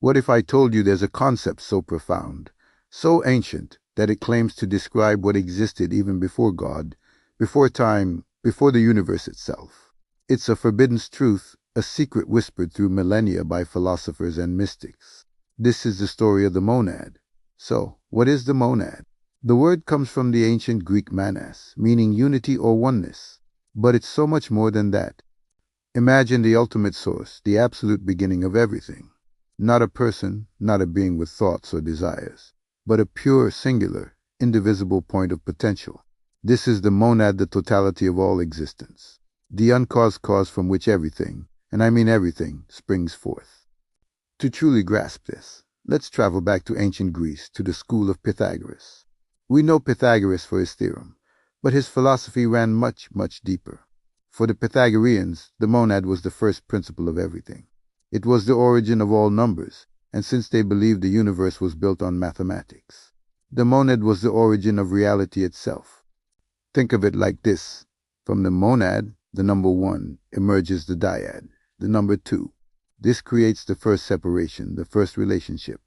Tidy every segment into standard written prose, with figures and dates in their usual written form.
What if I told you there's a concept so profound, so ancient, that it claims to describe what existed even before God, before time, before the universe itself? It's a forbidden truth, a secret whispered through millennia by philosophers and mystics. This is the story of the monad. So, what is the monad? The word comes from the ancient Greek manas, meaning unity or oneness. But it's so much more than that. Imagine the ultimate source, the absolute beginning of everything. Not a person, not a being with thoughts or desires, but a pure, singular, indivisible point of potential. This is the monad, the totality of all existence. The uncaused cause from which everything, and I mean everything, springs forth. To truly grasp this, let's travel back to ancient Greece, to the school of Pythagoras. We know Pythagoras for his theorem, but his philosophy ran much, much deeper. For the Pythagoreans, the monad was the first principle of everything. It was the origin of all numbers, and since they believed the universe was built on mathematics, the monad was the origin of reality itself. Think of it like this. From the monad, the number 1, emerges the dyad, the number 2. This creates the first separation, the first relationship.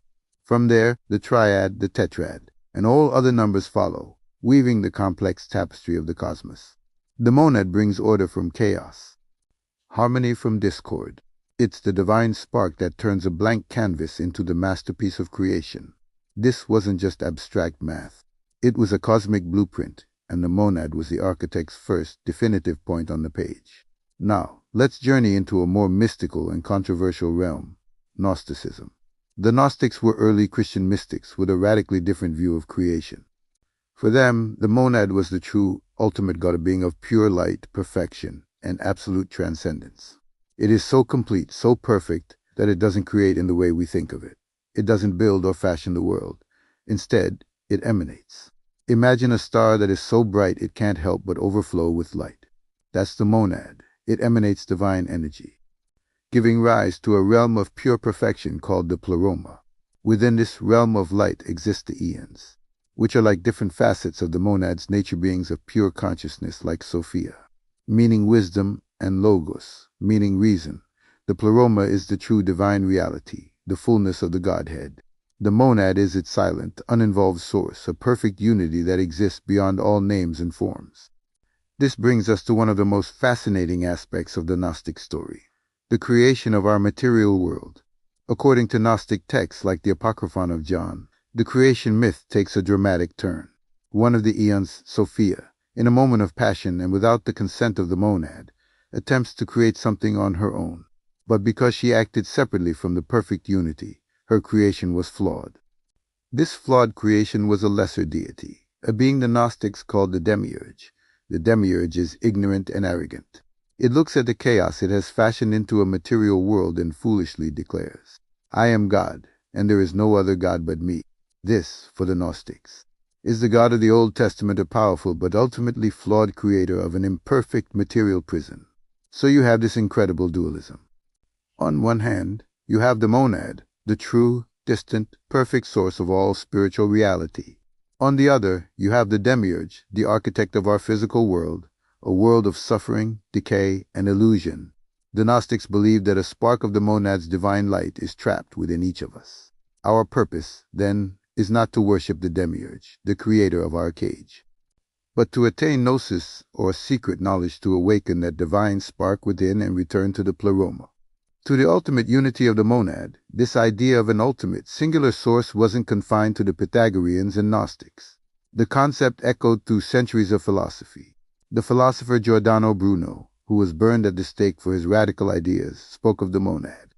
From there, the triad, the tetrad, and all other numbers follow, weaving the complex tapestry of the cosmos. The monad brings order from chaos, harmony from discord. It's the divine spark that turns a blank canvas into the masterpiece of creation. This wasn't just abstract math. It was a cosmic blueprint, and the monad was the architect's first, definitive point on the page. Now, let's journey into a more mystical and controversial realm, Gnosticism. The Gnostics were early Christian mystics with a radically different view of creation. For them, the monad was the true, ultimate God, a being of pure light, perfection, and absolute transcendence. It is so complete, so perfect, that it doesn't create in the way we think of it. It doesn't build or fashion the world. Instead, it emanates. Imagine a star that is so bright it can't help but overflow with light. That's the monad. It emanates divine energy, giving rise to a realm of pure perfection called the Pleroma. Within this realm of light exist the eons, which are like different facets of the monad's nature, beings of pure consciousness like Sophia, meaning wisdom, and logos, meaning reason. The Pleroma is the true divine reality, the fullness of the Godhead. The monad is its silent, uninvolved source, a perfect unity that exists beyond all names and forms. This brings us to one of the most fascinating aspects of the Gnostic story, the creation of our material world. According to Gnostic texts like the Apocryphon of John, the creation myth takes a dramatic turn. One of the eons, Sophia, in a moment of passion and without the consent of the monad, attempts to create something on her own. But because she acted separately from the perfect unity, her creation was flawed. This flawed creation was a lesser deity, a being the Gnostics called the demiurge. The demiurge is ignorant and arrogant. It looks at the chaos it has fashioned into a material world and foolishly declares, "I am God, and there is no other God but me." This, for the Gnostics, is the God of the Old Testament, a powerful but ultimately flawed creator of an imperfect material prison. So you have this incredible dualism. On one hand, you have the monad, the true, distant, perfect source of all spiritual reality. On the other, you have the demiurge, the architect of our physical world, a world of suffering, decay, and illusion. The Gnostics believe that a spark of the monad's divine light is trapped within each of us. Our purpose, then, is not to worship the demiurge, the creator of our cage, but to attain gnosis, or secret knowledge, to awaken that divine spark within and return to the Pleroma, to the ultimate unity of the monad. This idea of an ultimate, singular source wasn't confined to the Pythagoreans and Gnostics. The concept echoed through centuries of philosophy. The philosopher Giordano Bruno, who was burned at the stake for his radical ideas, spoke of the monad.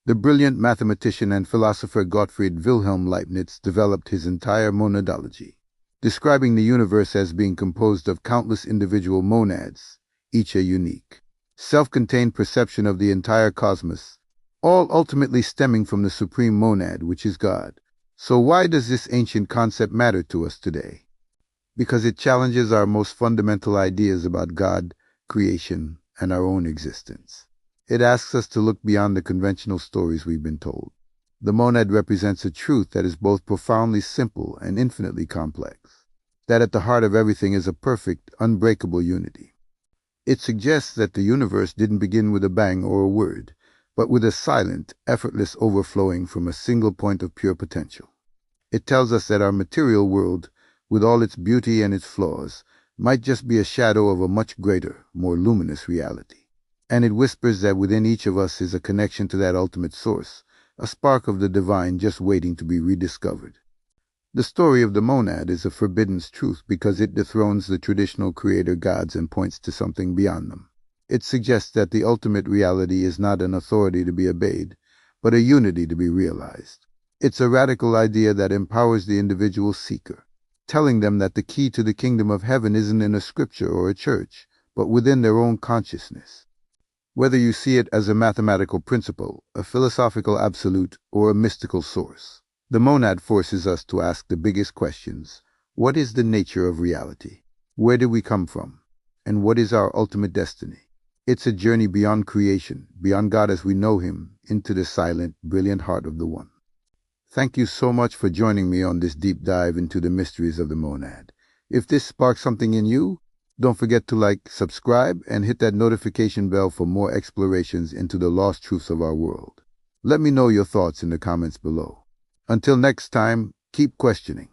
The brilliant mathematician and philosopher Gottfried Wilhelm Leibniz developed his entire monadology, describing the universe as being composed of countless individual monads, each a unique, self-contained perception of the entire cosmos, all ultimately stemming from the supreme monad, which is God. So why does this ancient concept matter to us today? Because it challenges our most fundamental ideas about God, creation, and our own existence. It asks us to look beyond the conventional stories we've been told. The monad represents a truth that is both profoundly simple and infinitely complex, that at the heart of everything is a perfect, unbreakable unity. It suggests that the universe didn't begin with a bang or a word, but with a silent, effortless overflowing from a single point of pure potential. It tells us that our material world, with all its beauty and its flaws, might just be a shadow of a much greater, more luminous reality. And it whispers that within each of us is a connection to that ultimate source, a spark of the divine just waiting to be rediscovered. The story of the monad is a forbidden truth because it dethrones the traditional creator gods and points to something beyond them. It suggests that the ultimate reality is not an authority to be obeyed, but a unity to be realized. It's a radical idea that empowers the individual seeker, telling them that the key to the kingdom of heaven isn't in a scripture or a church, but within their own consciousness. Whether you see it as a mathematical principle, a philosophical absolute, or a mystical source, the monad forces us to ask the biggest questions. What is the nature of reality? Where did we come from? And what is our ultimate destiny? It's a journey beyond creation, beyond God as we know Him, into the silent, brilliant heart of the One. Thank you so much for joining me on this deep dive into the mysteries of the monad. If this sparks something in you, don't forget to like, subscribe, and hit that notification bell for more explorations into the lost truths of our world. Let me know your thoughts in the comments below. Until next time, keep questioning.